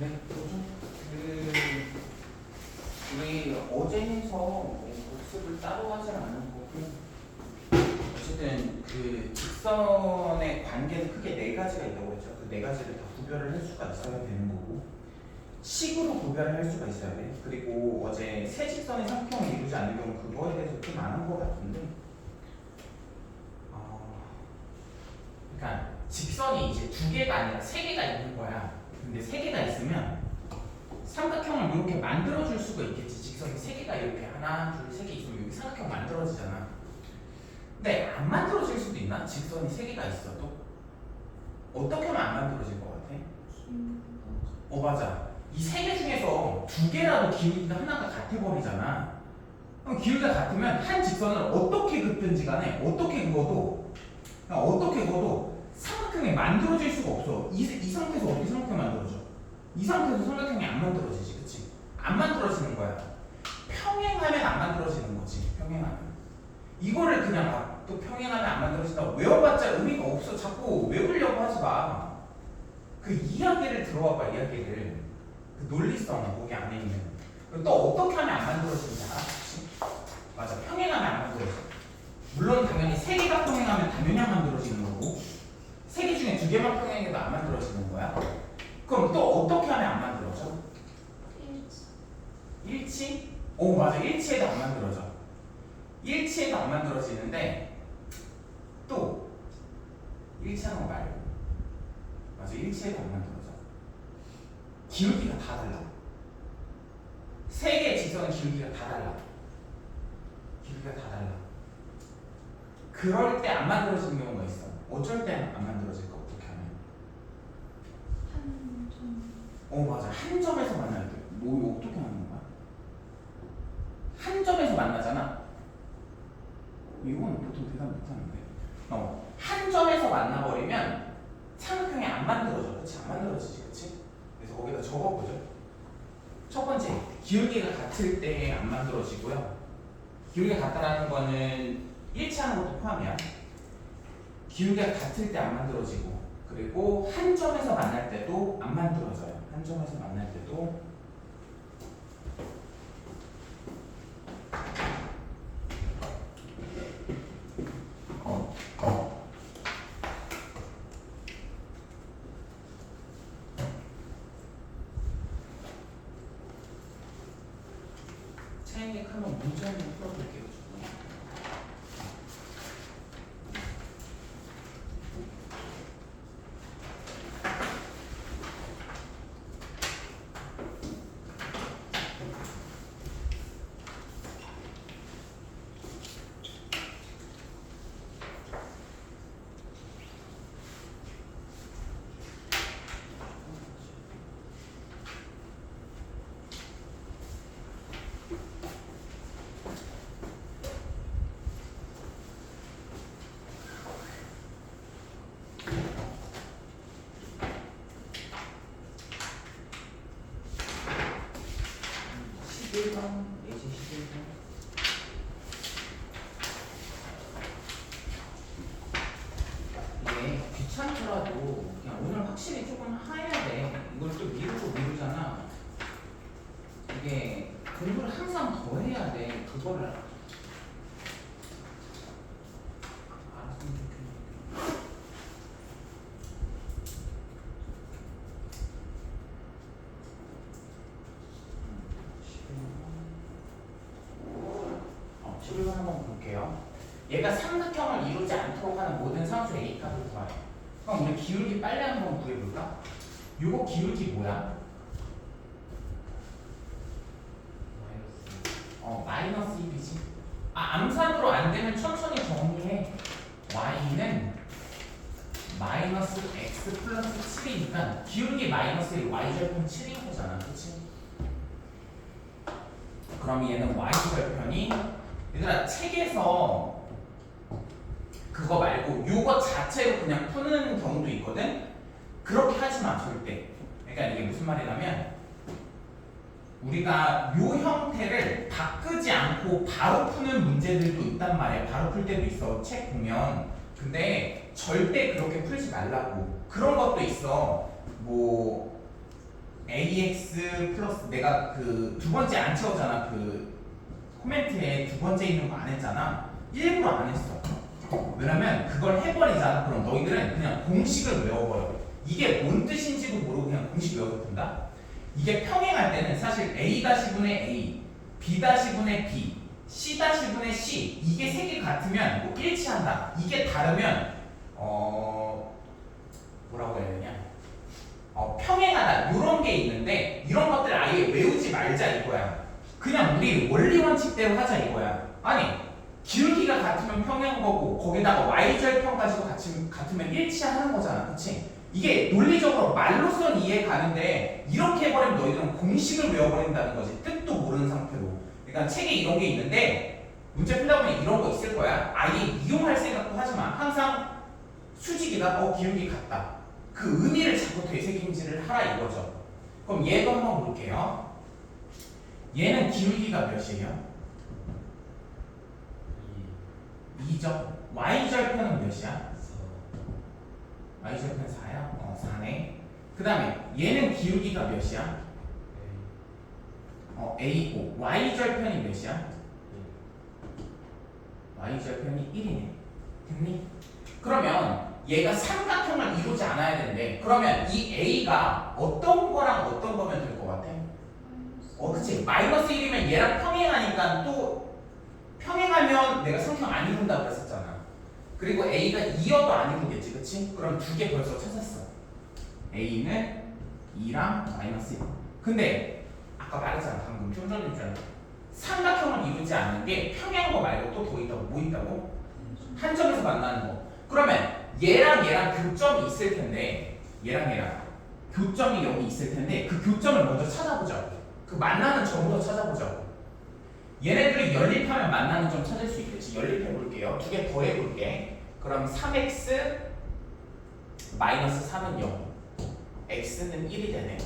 네, 우리 어제 해서 복습을 따로 하진 않은 거고, 어쨌든 그 직선의 관계는 크게 네 가지가 있다고 했죠. 그 네 가지를 다 구별을 할 수가 있어야 되는 거고, 식으로 구별을 할 수가 있어야 돼. 그리고 어제 세 직선의 삼각형을 이루지 않는 경우 그거에 대해서 좀 안 한 것 같은데, 그러니까 직선이 이제 두 개가 아니라 세 개가 있는 거야. 근데 세 개가 있으면 삼각형을 이렇게 만들어줄 수가 있겠지. 직선이 세 개가 이렇게 하나, 둘, 세 개 있으면 여기 삼각형 만들어지잖아. 근데 안 만들어질 수도 있나? 직선이 세 개가 있어도? 어떻게 하면 안 만들어질 것 같아? 맞아. 이 세 개 중에서 두 개라도 기울기가 하나가 같아버리잖아. 그럼 기울기가 같으면 한 직선을 어떻게 긋든지 간에 어떻게 그어도 삼각형이 만들어질 수가 없어. 이 상태에서 어떻게 삼각형이 만들어져? 이 상태에서 삼각형이 안 만들어지지, 그치? 안 만들어지는 거야. 평행하면 안 만들어지는 거지, 평행하면. 이거를 그냥 또 평행하면 안 만들어진다고 외워봤자 의미가 없어. 자꾸 외우려고 하지 마. 그 이야기를 들어와봐, 이야기를. 그 논리성, 거기 안에 있는. 또 어떻게 하면 안 만들어지는지 알아? 그치? 맞아, 평행하면 안 만들어져. 물론 당연히 세 개가 평행하면 당연히 안 만들어지는 거고, 세 개 중에 두 개만 평행해도 안 만들어지는 거야. 그럼 또 어떻게 하면 안 만들어져? 일치? 오, 맞아. 일치해도 안 만들어져. 일치해도 안 만들어지는데 또 일치하는 거 말고, 맞아. 일치해도 안 만들어져. 기울기가 다 달라. 세 개의 직선의 기울기가 다 달라. 기울기가 다 달라. 그럴 때 안 만들어지는 경우가 있어. 어쩔 때 안 만들어질까? 어떻게 하면? 한 점. 맞아. 한 점에서 만날 때. 뭐 어떻게 하는 거야? 한 점에서 만나잖아. 이건 보통 대답 못하는데. 한 점에서 만나버리면 삼각형이 안 만들어져. 그치? 안 만들어지지. 그치? 그래서 거기다 적어보죠. 첫 번째, 기울기가 같을 때 안 만들어지고요. 기울기가 같다라는 거는 일치하는 것도 포함이야. 기울기가 같을 때 안 만들어지고, 그리고 한 점에서 만날 때도 안 만들어져요. 한 점에서 만날 때도. 체인링 하면 문제 한번 풀어볼게요. 예시 11번. 이게 귀찮더라도 그냥 오늘 확실히 조금 해야 돼. 이걸 또 미루잖아. 이게 공부를 항상 더 해야 돼. 그거를 알았으면 좋겠네. 를 한번 볼게요. 얘가 삼각형을 이루지 않도록 하는 모든 상수 A 값을 구하래. 그럼 우리 기울기 빨리 한번 구해볼까? 요거 기울기 뭐야? 마이너스 1이지. 암산으로 안 되면 천천히 정리해. y는 마이너스 x 플러스 7이니까 기울기 마이너스 1, y절편 7인 거잖아. 그치? 그럼 얘는 y절편이, 얘들아 책에서 그거 말고 요거 자체로 그냥 푸는 경우도 있거든? 그렇게 하지 마, 절대. 그러니까 이게 무슨 말이냐면 우리가 요 형태를 바꾸지 않고 바로 푸는 문제들도 있단 말이야. 바로 풀 때도 있어, 책 보면. 근데 절대 그렇게 풀지 말라고. 그런 것도 있어. 뭐 A의 내가 그 두 번째 안 채웠잖아. 그 코멘트에 두 번째 있는 거 안 했잖아. 일부러 안 했어. 왜냐면 그걸 해버리잖아. 그럼 너희들은 그냥 공식을 외워버려. 이게 뭔 뜻인지도 모르고 그냥 공식 외워서 푼다. 이게 평행할 때는 사실 A-분의 A, B-분의 B, C-분의 C 이게 세 개 같으면 뭐 일치한다. 이게 다르면 뭐라고 해야 되냐? 평행하다 이런 게 있는데 이런 것들 아예 외우지 말자 이거야. 그냥 우리 원리 원칙대로 하자 이거야. 아니 기울기가 같으면 평행한 거고 거기다가 y절편까지도 같으면 일치하는 거잖아. 그치? 이게 논리적으로 말로선 이해 가는데 이렇게 해버리면 너희들은 공식을 외워버린다는 거지. 뜻도 모르는 상태로. 그러니까 책에 이런 게 있는데 문제 풀다 보면 이런 거 있을 거야. 아예 이용할 생각도 하지만 항상 수직이다. 기울기 같다. 그 의미를 자꾸 되새김질을 하라 이거죠. 그럼 얘도 한번 볼게요. 얘는 기울기가 몇이에요? 2죠. y절편은 몇이야? y절편 4야? 4네. 그 다음에 얘는 기울기가 몇이야? a고 y절편이 몇이야? y절편이 1이네. 됐니? 그러면 얘가 삼각형을 이루지 않아야 되는데 그러면 이 a가 어떤 거랑 어떤 거면 될 것 같아? 그치. 마이너스 1이면 얘랑 평행하니까 또 평행하면 내가 삼각형 안 이룬다고 그랬었잖아. 그리고 a가 2여도 안 이루겠지. 그치? 그럼 두 개 벌써 찾았어. a는 2랑 마이너스 1. 근데 아까 말했잖아. 방금 좀 전에 있잖아. 삼각형을 이루지 않는 게 평행한 거 말고 또 더 있다고. 뭐 있다고? 한 점에서 만나는 거. 그러면 얘랑 교점이 있을 텐데 얘랑 교점이 여기 있을 텐데 그 교점을 먼저 찾아보자고. 그 만나는 점부터 찾아보자고. 얘네들이 연립하면 만나는 점 찾을 수 있겠지. 연립해 볼게요. 두 개 더 해볼게. 그럼 3x 마이너스 3은 0, x는 1이 되네.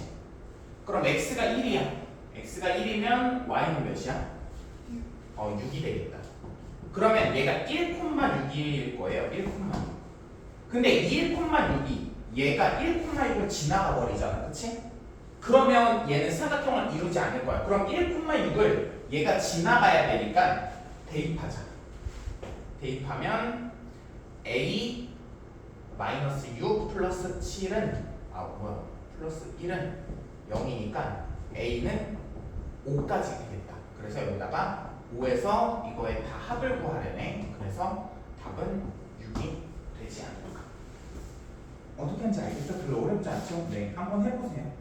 그럼 x가 1이야. x가 1이면 y는 몇이야? 6이 되겠다. 그러면 얘가 1,6일 거예요. 1,6. 근데 이 1,6이 얘가 1,6을 지나가 버리잖아. 그치? 그러면 얘는 삼각형을 이루지 않을 거야. 그럼 1,6을 얘가 지나가야 되니까 대입하자. 대입하면 a 마이너스 6 플러스 7은 플러스 1은 0이니까 a는 5까지 되겠다. 그래서 여기다가 5에서 이거에 다 합을 구하려네. 그래서 답은 6이 되지 않을까. 어떻게 하는지 알겠죠? 별로 어렵지 않죠? 네, 한번 해보세요.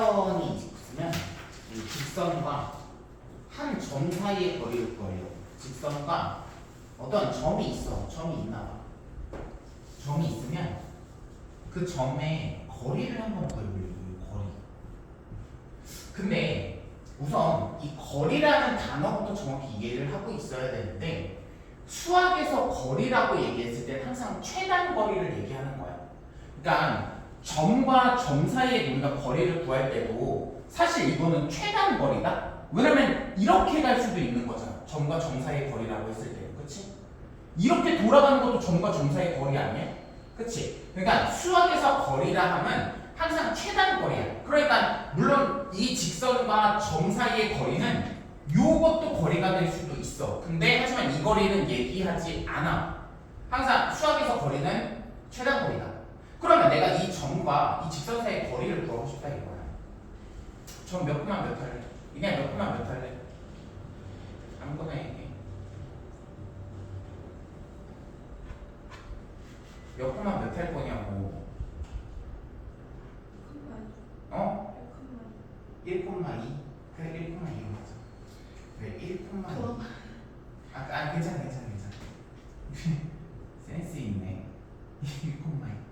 직선이 있으면 이 직선과 한 점 사이의 거리를 구해요. 직선과 어떤 점이 있어. 점이 있나 봐. 점이 있으면 그 점의 거리를 한번 구해보려고. 거리. 근데 우선 이 거리라는 단어부터 정확히 이해를 하고 있어야 되는데 수학에서 거리라고 얘기했을 때 항상 최단 거리를 얘기하는 거야. 그러니까 점과 점 사이에 우리가 거리를 구할 때도 사실 이거는 최단 거리다. 왜냐면 이렇게 갈 수도 있는 거잖아. 점과 점 사이의 거리라고 했을 때, 그렇지? 이렇게 돌아가는 것도 점과 점 사이의 거리 아니야? 그렇지? 그러니까 수학에서 거리라 하면 항상 최단 거리야. 그러니까 물론 이 직선과 점 사이의 거리는 요것도 거리가 될 수도 있어. 근데 하지만 이 거리는 얘기하지 않아. 항상 수학에서 거리는 최단 거리다. 그러면 내가 이 점과 이 직선 사이의 거리를 구하고 싶다 이거야. 점 몇 코만 몇 할래? 그냥 몇 코만 몇 할래? 아무거나 얘기해. 몇 코만 몇 할 거냐고. 어? 1,2? 그래 1,2로 하자. 그래 1,2. 아 괜찮아. 센스 있네. 1,2.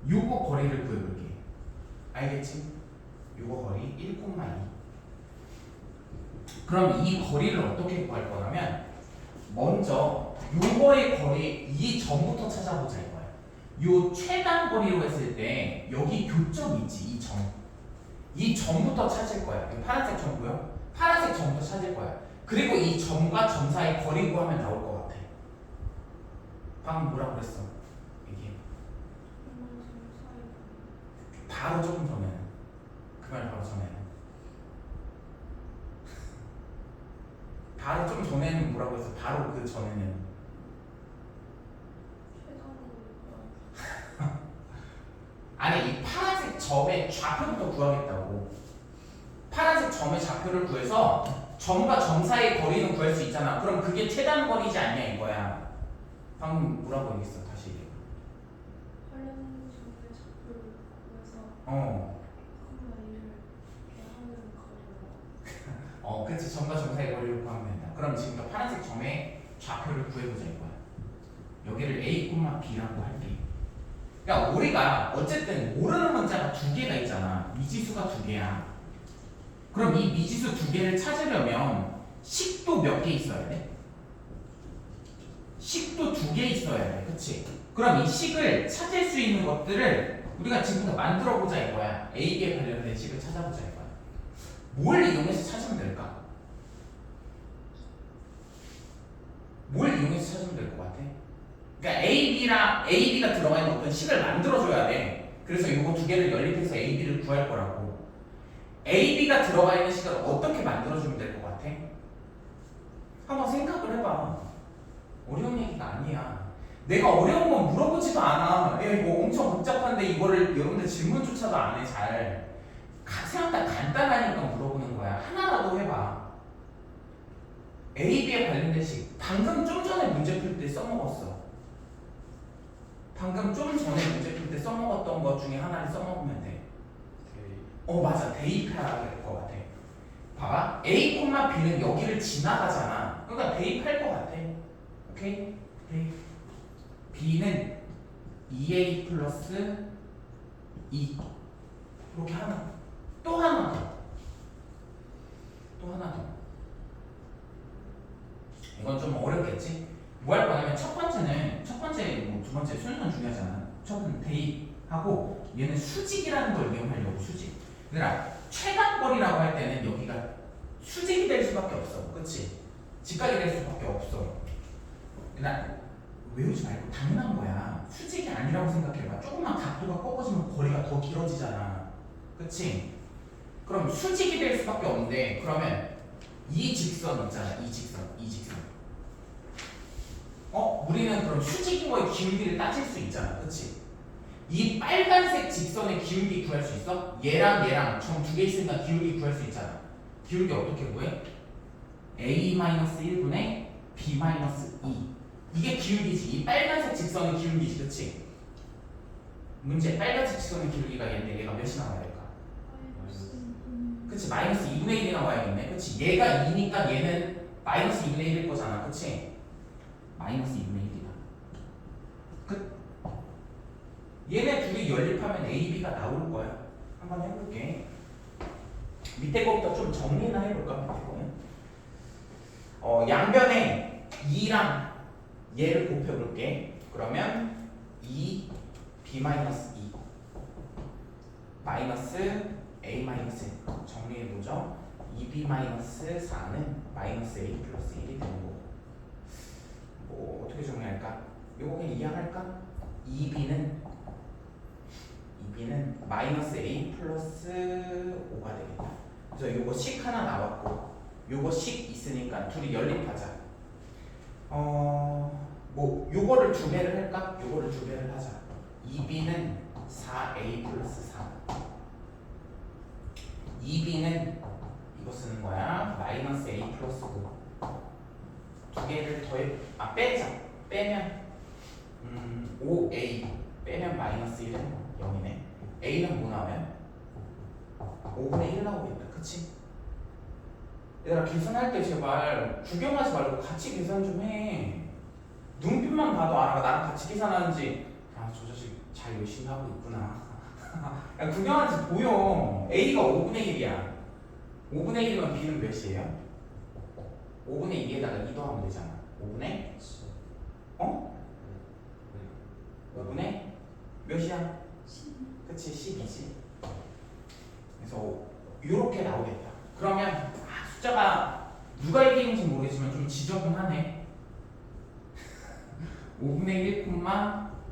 요거 거리를 구해볼게. 알겠지? 요거 거리 1,2. 그럼 이 거리를 어떻게 구할 거냐면 먼저 요거의 거리 이 점부터 찾아보자 이거야. 요 최단 거리로 했을 때 여기 교점 있지 이 점부터 찾을 거야. 파란색 점 보여? 파란색 점부터 찾을 거야. 그리고 이 점과 점 사이 거리 구하면 나올 것 같아. 방금 뭐라 그랬어? 이게 바로 조금 전에는 그 말 바로 전에는 바로 좀 전에는 뭐라고 했어? 바로 그 전에는 아니 이 파란색 점의 좌표부터 구하겠다고. 파란색 점의 좌표를 구해서 점과 점 사이의 거리는 구할 수 있잖아. 그럼 그게 최단 거리지 않냐 이거야. 방금 뭐라고 얘기했어? 다시 얘기해. 관련 점의 좌표를 구해서 어. 그치. 점과 점 사이의 거리를 구하면 된다. 그럼 지금부터 파란색 점의 좌표를 구해보자 이거야. 여기를 A, B라고 할게. 그러니까 우리가 어쨌든 모르는 문자가 두 개가 있잖아. 미지수가 두 개야. 그럼 이 미지수 두 개를 찾으려면 식도 몇 개 있어야 돼? 식도 두 개 있어야 돼. 그치? 그럼 이 식을 찾을 수 있는 것들을 우리가 지금부터 만들어 보자 이거야. A에 관련된 식을 찾아보자 이거야. 뭘 이용해서 찾으면 될까? 뭘 이용해서 찾으면 될 것 같아? 그러니까 AB가 들어가 있는 어떤 식을 만들어줘야 돼. 그래서 이거 두 개를 연립해서 AB를 구할 거라고. AB가 들어가 있는 식을 어떻게 만들어주면 될 것 같아? 한번 생각을 해봐. 어려운 얘기가 아니야. 내가 어려운 건 물어보지도 않아. 야, 이거 엄청 복잡한데 이거를 여러분들 질문조차도 안 해, 잘. 생각보다 간단하니까 물어보는 거야. 하나라도 해봐. AB에 관련된 식. 방금 좀 전에 문제 풀 때 써먹었어. 방금 좀 전에 문제 풀 때 써먹었던 것 중에 하나를 써먹으면 돼. 맞아. 대입해야 될 것 같아. 봐봐. A, B는 여기를 지나가잖아. 그러니까 대입할 것 같아. 오케이? 대입. B는 2A 플러스 2. 이렇게 하나. 또 하나 더. 또 하나 더. 이건 좀 어렵겠지? 뭐 할 거냐면 첫 번째는 첫 번째 뭐 두 번째 순서는 중요하잖아. 첫 번째는 대입하고 얘는 수직이라는 걸 이용하려고 수직. 그러니까 최단거리라고 할 때는 여기가 수직이 될 수밖에 없어. 그치? 직각이 될 수밖에 없어. 그러니까 외우지 말고 당연한 거야. 수직이 아니라고 생각해봐. 조금만 각도가 꺾어지면 거리가 더 길어지잖아. 그치? 그럼 수직이 될 수밖에 없는데 그러면 이 직선 있잖아. 이 직선. 우리는 그럼 수직인 거의 기울기를 따질 수 있잖아. 그치? 이 빨간색 직선의 기울기 구할 수 있어? 얘랑 점 두 개 있으니까 기울기 구할 수 있잖아. 기울기 어떻게 구해? A-1분의 B-2. 이게 기울기지. 이 빨간색 직선의 기울기지. 그치? 문제 빨간색 지점의 기울기가 얘인데 얘가 몇이 나와야 될까? 그치 마이너스 2분의 1이 나와야겠네. 그치 얘가 2니까 얘는 마이너스 2분의 1일 거잖아. 그치 마이너스 2분의 1이다. 끝. 얘네 둘이 연립하면 A, B가 나올 거야. 한번 해볼게. 밑에 거부터 좀 정리나 해볼까? 밑에 거는 양변에 2랑 얘를 곱해볼게. 그러면 2 B 마이너스 2 마이너스 A 마이너스 1 정리해보죠. 2B 마이너스 4는 마이너스 A 플러스 1이 되는 거고 뭐 어떻게 정리할까? 요거 그냥 이해할까? 2B는 마이너스 A 플러스 5가 되겠다. 그래서 요거 식 하나 나왔고 요거 식 있으니까 둘이 연립하자. 뭐 요거를 두 배를 할까? 요거를 두 배를 하자. 2B는 4A 플러스 3 2B는 이거 쓰는 거야. 마이너스 A 플러스 5 두 개를 더해 빼자. 빼면 5A 빼면 마이너스 1은 0이네. A는 뭐 나와요? 5분의 1 나오겠다. 그치? 얘들아 계산할 때 제발 구경하지 말고 같이 계산 좀 해. 눈빛만 봐도 알아. 나랑 같이 계산하는지 저 자식 잘 열심히 하고 있구나. 야, 구경하는지 보여. A가 5분의 1이야. 5분의 1이면 B는 몇이에요? 5분의 2에다가 2 더하면 되잖아. 5분의 5분의 몇이야? 그치 10이지. 그래서 이렇게 나오겠다. 그러면 숫자가 누가 이기는지 모르겠지만 좀 지저분하네. 5분의 1,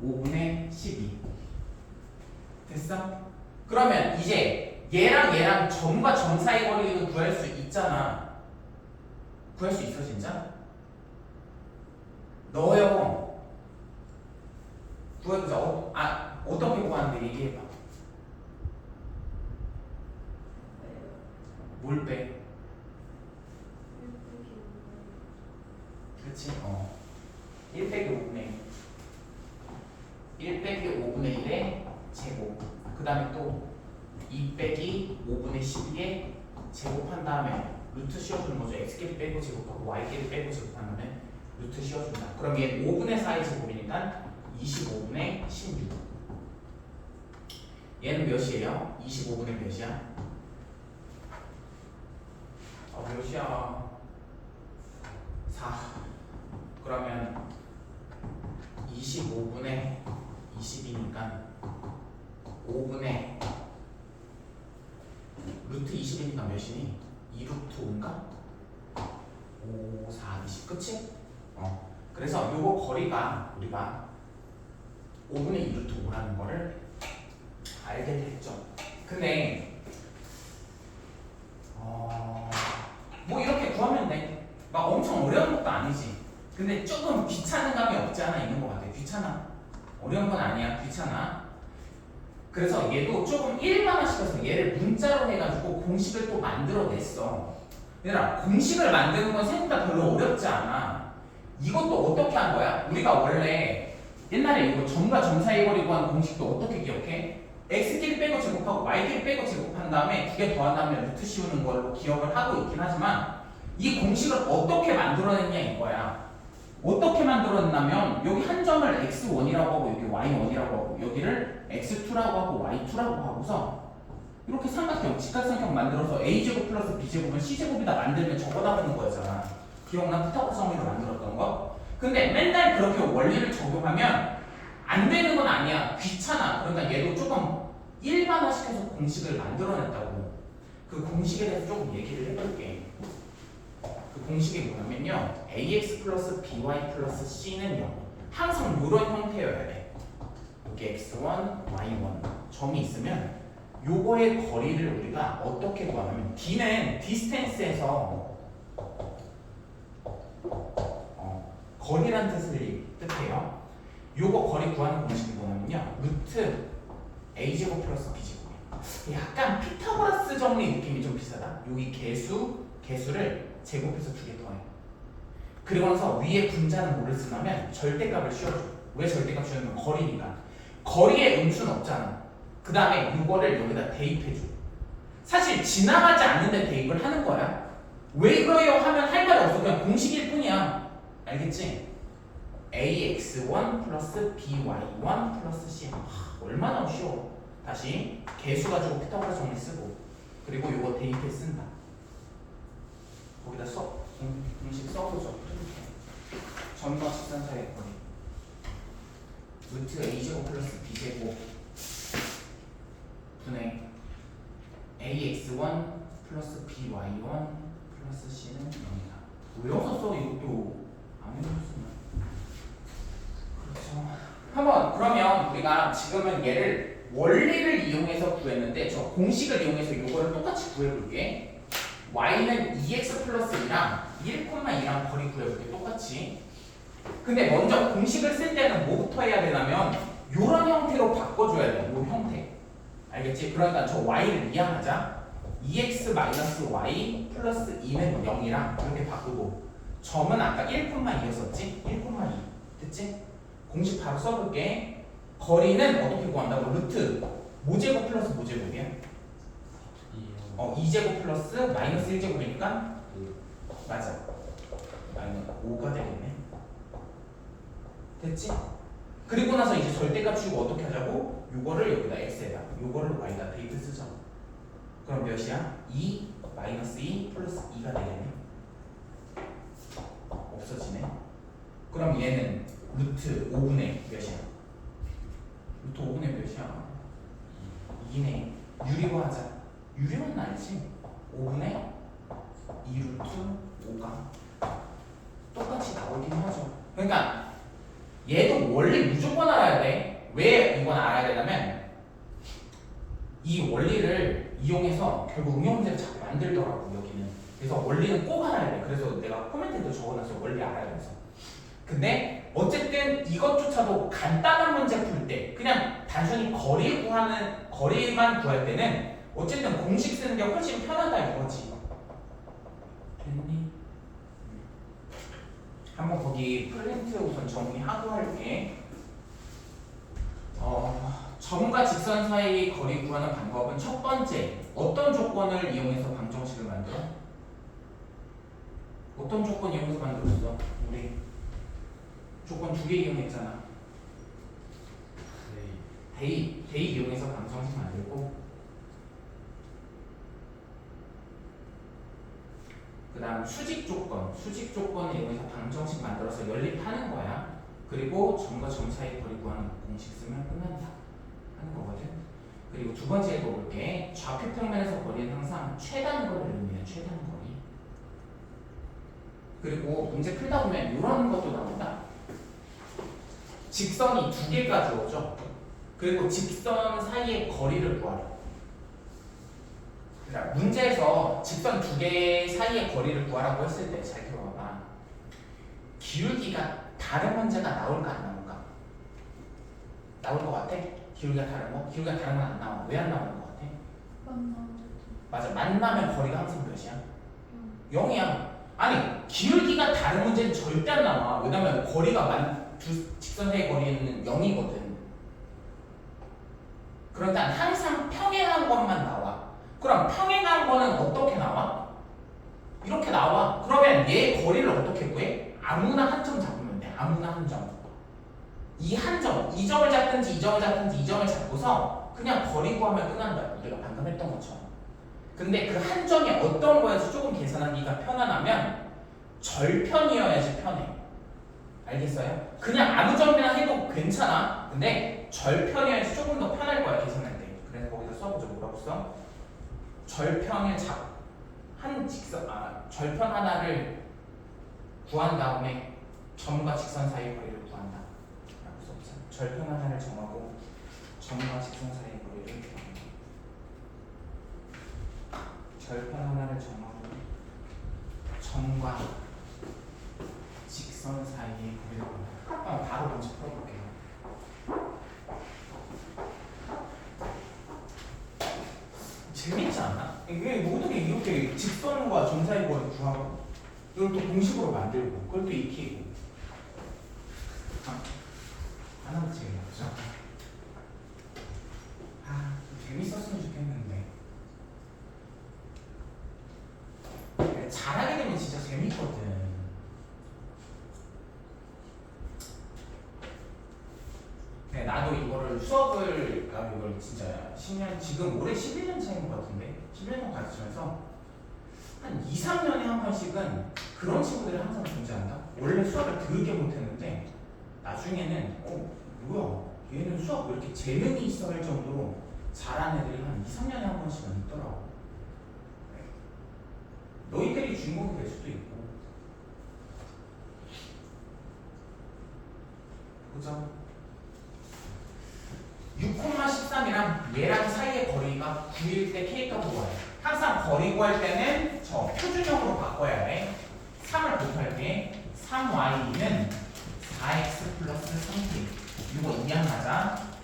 5분의 12 됐어? 그러면 이제 얘랑 점과 점 사이 거리도 구할 수 있잖아. 구할 수 있어 진짜? 너요 구해보자. 어떻게 구하는데 얘기해봐. 뭘 빼? 그치? 1 빼기 5분의 1 1 빼기 5분의 1의 제곱 그 다음에 또 2 빼기 5분의 12의 제곱한 다음에 루트 씌워주는 거죠. x끼리 빼고 제곱하고 y끼리 빼고 제곱한 다음에 루트 씌워준다. 그럼 얘는 5분의 4의 제곱이니까 25분의 16 얘는 몇이에요? 25분의 몇이야? 몇이야? 4 그러면 25분의 20이니까 5분의 루트 20이니까 몇이니? 2루트 5인가? 5, 4, 20 그치? 그래서 요거 거리가 우리가 5분의 2루트 5라는 거를 알게 됐죠. 근데 뭐 이렇게 구하면 돼. 막 엄청 어려운 것도 아니지. 근데 조금 귀찮은 감이 없지 않아 있는 것 같아. 귀찮아. 어려운 건 아니야. 귀찮아. 그래서 얘도 조금 일반화시켜서 얘를 문자로 해가지고 공식을 또 만들어냈어. 얘들아 공식을 만드는 건 생각보다 별로 어렵지 않아. 이것도 어떻게 한 거야? 우리가 원래 옛날에 이거 점과 점 사이 거리 구하는 공식도 어떻게 기억해? x끼리 빼고 제곱하고 y끼리 빼고 제곱한 다음에 두 개 더한 다음에 루트 씌우는 걸로 기억을 하고 있긴 하지만 이 공식을 어떻게 만들어냈냐 이거야. 어떻게 만들었냐면 여기 한 점을 x1이라고 하고 여기 y1이라고 하고 여기를 x2라고 하고 y2라고 하고서 이렇게 삼각형, 직각삼각형 만들어서 a제곱 플러스 b제곱은 c제곱이다 만들면 저거 나오는 거였잖아. 기억나? 피타고라스 정리로 만들었던 거? 근데 맨날 그렇게 원리를 적용하면 안 되는 건 아니야. 귀찮아. 그러니까 얘도 조금 일반화시켜서 공식을 만들어냈다고. 그 공식에 대해서 조금 얘기를 해볼게. 그 공식이 뭐냐면요. ax 플러스 by 플러스 c는 0. 항상 이런 형태여야 돼. 여기 x1, y1 점이 있으면 요거의 거리를 우리가 어떻게 구하냐면 d는 디스텐스에서 거리란 뜻해요. 요거 거리 구하는 공식이 뭐냐면요. 루트 a제곱 플러스 b제곱이에요. 약간 피타고라스 정리 느낌이 좀 비슷하다. 여기 개수를 제곱해서 두 개 더해요. 그리고 나서 위에 분자는 뭐를 쓰냐면 절대값을 씌워줘. 왜 절대값 씌우냐면 거리니까. 거리에 음수는 없잖아. 그 다음에 이거를 여기다 대입해줘. 사실 지나가지 않는데 대입을 하는 거야. 왜 그래요 하면 할 말이 없어. 그냥 공식일 뿐이야. 알겠지? ax1 플러스 by1 플러스 c. 얼마나 쉬워. 다시 개수 가지고 피타고라스 정리 쓰고, 그리고 이거 대입해 쓴다. 거기다 공식 써보죠. 점과 직선 사이의 거리 루트 a제곱 플러스 b제곱 분의 ax1 플러스 by1 플러스 c는 0이다. 외워서 써. 이것도 안 외웠으면. 그렇죠. 한번 그러면 우리가 지금은 얘를 원리를 이용해서 구했는데 저 공식을 이용해서 이거를 똑같이 구해볼게. y는 2x 플러스 2랑 1,2랑 거리 구해볼게. 똑같이. 근데 먼저 공식을 쓸 때는 뭐부터 해야 되냐면 이런 형태로 바꿔줘야 돼. 이 형태. 알겠지? 그러니까 저 y를 이항하자. 2x 마이너스 y 플러스 2는 0이랑 이렇게 바꾸고, 점은 아까 1,2였었지? 1,2. 됐지? 공식 바로 써볼게. 거리는 어떻게 구한다고? 루트 모제곱 플러스 모제곱이야? 2제곱 플러스 마이너스 1제곱이니까? 맞아. 마이너스 5가 되겠네. 됐지? 그리고 나서 이제 절대값 주고 어떻게 하자고? 요거를 여기다 x에다, 요거를 y에다 대입을 쓰자. 그럼 몇이야? 2 마이너스 2 플러스 2가 되겠네. 없어지네. 그럼 얘는 루트 5분의 몇이야? 루트 5분의 몇이야? 2네. 유리화 하자. 유리화는 알지? 5분의 2 루트 5가 똑같이 나오긴 하죠. 그러니까 얘도 원리 무조건 알아야 돼. 왜 이건 알아야 되냐면 이 원리를 이용해서 결국 응용 문제를 자꾸 만들더라고 여기는. 그래서 원리는 꼭 알아야 돼. 그래서 내가 코멘트에도 적어놨어. 원리 알아야 돼서. 근데 어쨌든 이것조차도 간단한 문제 풀 때 그냥 단순히 거리만 구할 때는 어쨌든 공식 쓰는 게 훨씬 편하다 이거지. 됐니? 한번 거기 프린트 우선 정리하고 할게. 점과 직선 사이 거리 구하는 방법은 첫 번째, 어떤 조건을 이용해서 방정식을 만들어? 어떤 조건 이용해서 만들었어? 우리 조건 2개 이용했잖아. 대입 이용해서 방정식 만들고, 그 다음 수직 조건을 이용해서 방정식 만들어서 연립하는 거야. 그리고 점과 점 사이 거리 구하는 공식 쓰면 끝난다 하는 거거든. 그리고 두 번째 읽어볼게. 좌표 평면에서 거리는 항상 최단 거리를 의미해. 최단 거리. 그리고 문제 풀다 보면 이런 것도 나온다. 직선이 2개가 주어져. 그리고 직선 사이의 거리를 구하라. 그러니까 문제에서 직선 2개 사이의 거리를 구하라고 했을 때 잘 들어봐봐. 기울기가 다른 문제가 나올까 안 나올까? 나올 것 같아? 기울기가 다른 거? 기울기가 다른 건 안 나와. 왜 안 나오는 것 같아? 맞아. 만나면 거리가 항상 몇이야? 0이야. 아니 기울기가 다른 문제는 절대 안 나와. 왜냐면 거리가 두 직선 사이의 거리는 0이거든. 그러니까 항상 평행한 것만 나와. 그럼 평행한 거는 어떻게 나와? 이렇게 나와. 그러면 얘 거리를 어떻게 구해? 아무나 한 점 잡으면 돼. 아무나 한 점. 이 한 점, 이 점을 잡든지 이 점을 잡든지 이 점을 잡고서 그냥 거리 구하면 끝난다. 우리가 방금 했던 것처럼. 근데 그 한 점이 어떤 거에서 조금 계산하기가 편안하면 절편이어야지 편해. 알겠어요? 그냥 아무 점이나 해도 괜찮아. 근데 절편이어야지 조금 더 편할 거야 계산할 때. 그래서 거기다 써보죠. 뭐라고 써? 절편을 절편 하나를 구한 다음에 점과 직선 사이의 거리를 구한다 라고 써보자. 절편 하나를 정하고 점과 직선 사이의 거리를 구한다. 절편 하나를 정하고 점과 직선 사이의 거리를 구한다. 바로 먼저 풀어볼게요. 재밌지 않아? 이게 모든 게 이렇게 직선과 점 사이 거리 구하고 이걸 또 공식으로 만들고 그걸 또 익히고 하나도 재미없죠? 재밌었으면 좋겠는데. 잘하게 되면 진짜 재밌거든. 네, 나도 이거를 수업을 나도 이걸 진짜 10년 지금 올해 11년 차인 것 같은데 11년 가르치면서 한 2, 3년에 한 번씩은 그런 친구들이 항상 존재한다. 원래 수업을 더럽게 못했는데 나중에는 뭐야 얘는 수업 왜 이렇게 재능이 있어 할 정도로 잘하는 애들이 한 2, 3년에 한 번씩은 있더라고. 네. 너희들이 주인공이 될 수도 있고. 보자. 6,13이랑 얘랑 사이의 거리가 9일 때 K값 구하래. 항상 거리 구할 때는 저 표준형으로 바꿔야 해. 3을 곱할게. 3y는 4x 플러스 3k. 이거 이항하자.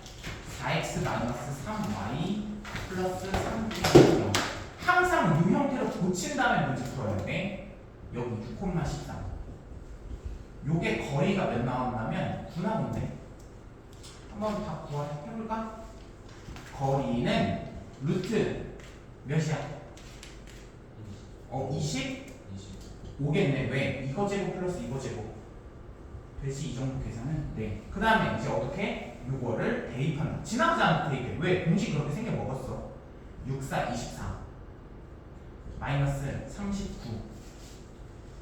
4x 마이너스 3y 플러스 3k. 항상 이 형태로 고친 다음에 문제 풀어야 돼. 여기 6,13. 요게 거리가 몇 나왔냐면 9 나온대. 한번 다 구해볼까? 거리는 루트 몇이야? 20? 5겠네. 왜? 이거 제곱 플러스 이거 제곱 되지. 이 정도 계산은? 네. 그 다음에 이제 어떻게? 요거를 대입한다. 지나가지 않고 대입해. 왜? 공식 그렇게 생겨 먹었어. 6, 4, 24 마이너스 39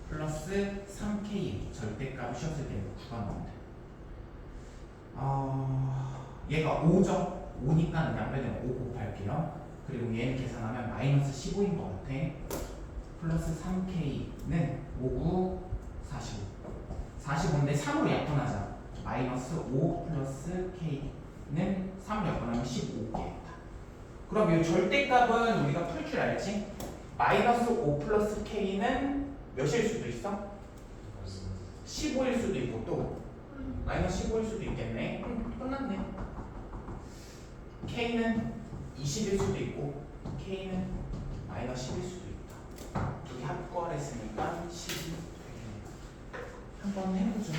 플러스 3k 절대값 씌웠을 때 9가 나온대. 얘가 5죠? 5니까 양변에 5 곱할게요. 그리고 얘는 계산하면 마이너스 15인 것 같아. 플러스 3k는 5, 9, 45. 45인데 3으로 약분하자. 마이너스 5 플러스 k는 3으로 약분하면 15개다. 그럼 이 절대값은 우리가 풀 줄 알지? 마이너스 5 플러스 k는 몇일 수도 있어? 15일 수도 있고 또 마이너스 15일 수도 있겠네. 끝났네. K는 20일 수도 있고 K는 마이너스 10일 수도 있다. 둘이 합구하라 했으니까 10이 되겠네. 한번 해보죠.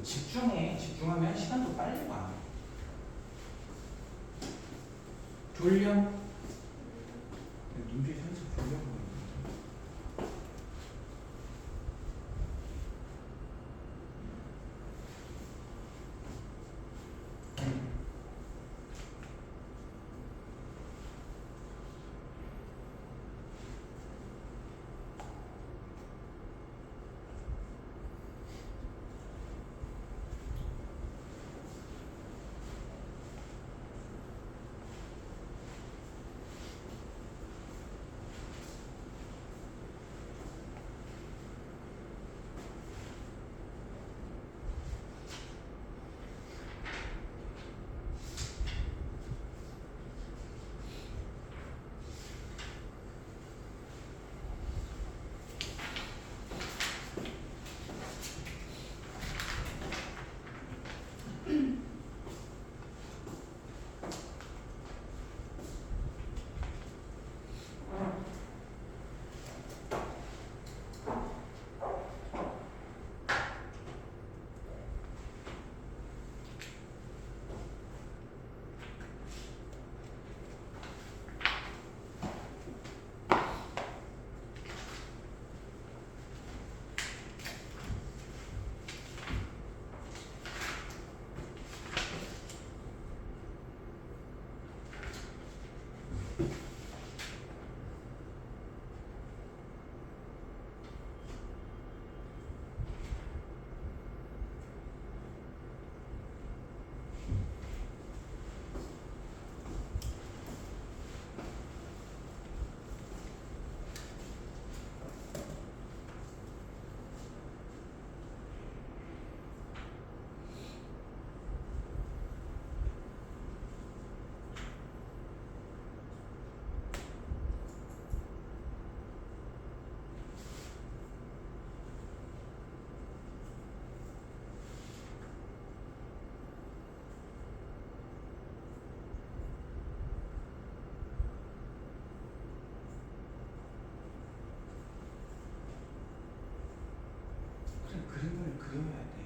집중해. 집중하면 시간도 빨리 가. 졸려? 눈이 살짝 졸려 보이네. 그려야 돼.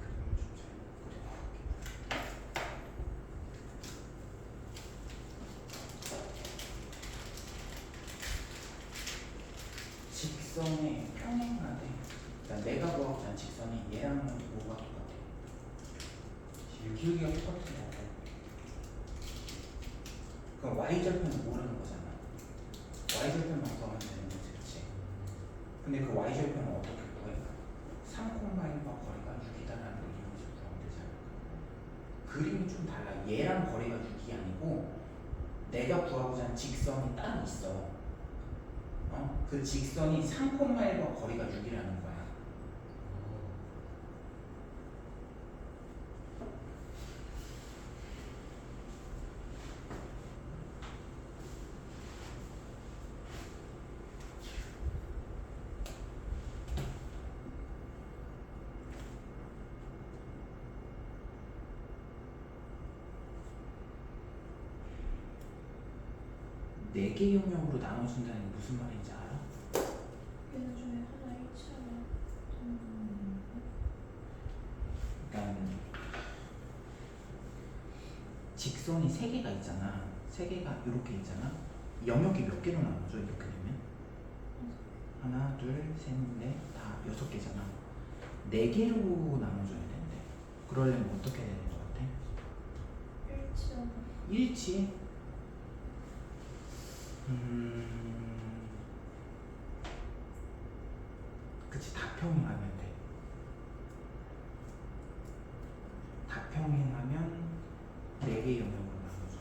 그림을 좀 잘못 그려볼게. 직선의 평행하대. 그러니까 내가 구하고자 직선이 얘랑 뭐가 똑같아? 길기가 똑같은 거고. 그럼 y절편은 모르는 거잖아. y절편만 구하면 되는 거지, 그치? 근데 그 y절편은 어떻게 구해? 3,1과 거리가 6이다라는 걸 이용해서 구하면 되지 않을까? 그림이 좀 달라. 얘랑 거리가 6이 아니고 내가 구하고자 하는 직선이 따로 있어. 그 직선이 3,1과 거리가 6이라는 거야. 네 개 영역으로 나눠준다는 게 무슨 말인지 알아? 얘네 중에 하나 일치하면 그러니까 직선이 세 개가 있잖아. 세 개가 이렇게 있잖아. 영역이 몇 개로 나눠져 이렇게 되면? 하나, 둘, 셋, 넷, 다 6개잖아. 4개로 나눠줘야 되는데. 그러려면 어떻게 되는 것 같아? 일치하면 일치? 그치, 다평행하면 돼. 다평행하면 4개 영역으로 나눠줘.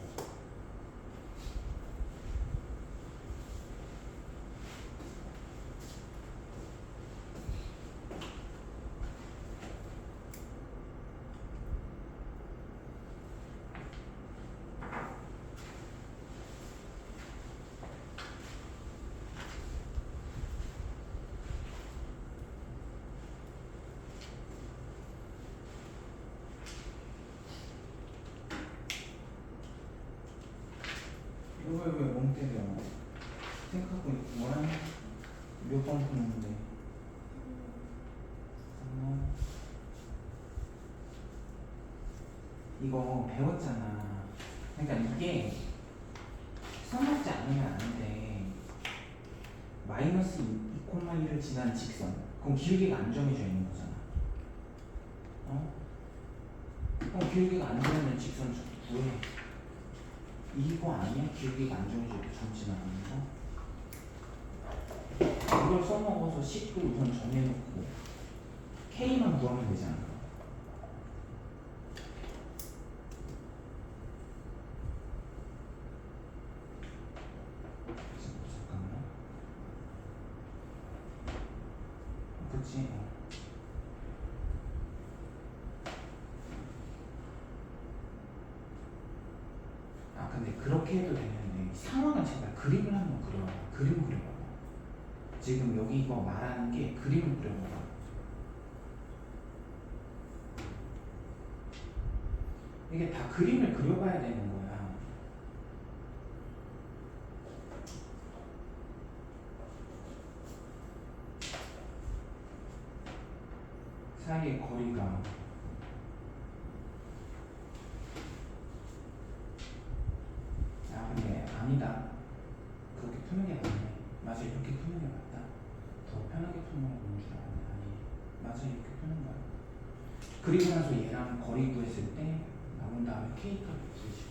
이거 왜멍 때려? 생각하고 뭐라? 몇 번 푸는데? 이거 배웠잖아. 그러니까 이게 써먹지 않으면 안 돼. 마이너스 2,1을 지난 직선. 그럼 기울기가 안 정해져 있는 거잖아. 그럼 기울기가 안 정해진 직선 구해. 이거 아니야? 기울기가 안 정해져 있고 점 지나가는 거? 이걸 써먹어서 식도 우선 정해놓고 K만 구하면 되지 않을까? 잠깐만. 그치? 아 근데 그렇게 해도 되는데 상황을 제발 그림을 한번 그려봐. 그림 그려봐봐. 지금 여기 이거 말하는 게 그림을 그려봐봐. 이게 다 그림을 그려봐야 되는 거야. 사이의 거리가 근데 아니다. 그렇게 푸는 게 맞네. 맞아, 이렇게 푸는 게 맞다. 더 편하게 푸는 건 뭔 줄 알았네. 아니, 맞아, 이렇게 푸는 거야. 그리고 나서 얘랑 거리 구했을 때 나온 다음에 K값을 구해줘.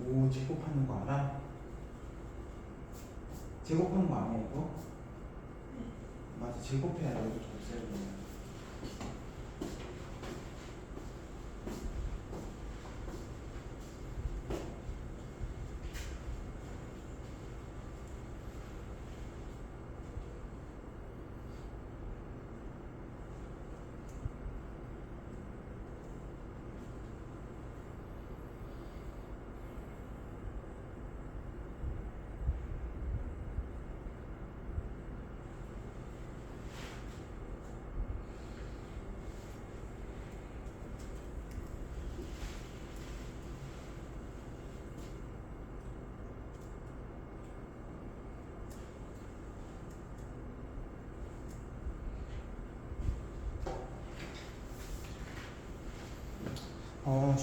오, 제곱하는 거 알아? 제곱하는 거 아니야 이거? 맞아, 제곱해야 돼. 이거 줬어야 돼.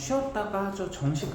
쉬었다가 저 정식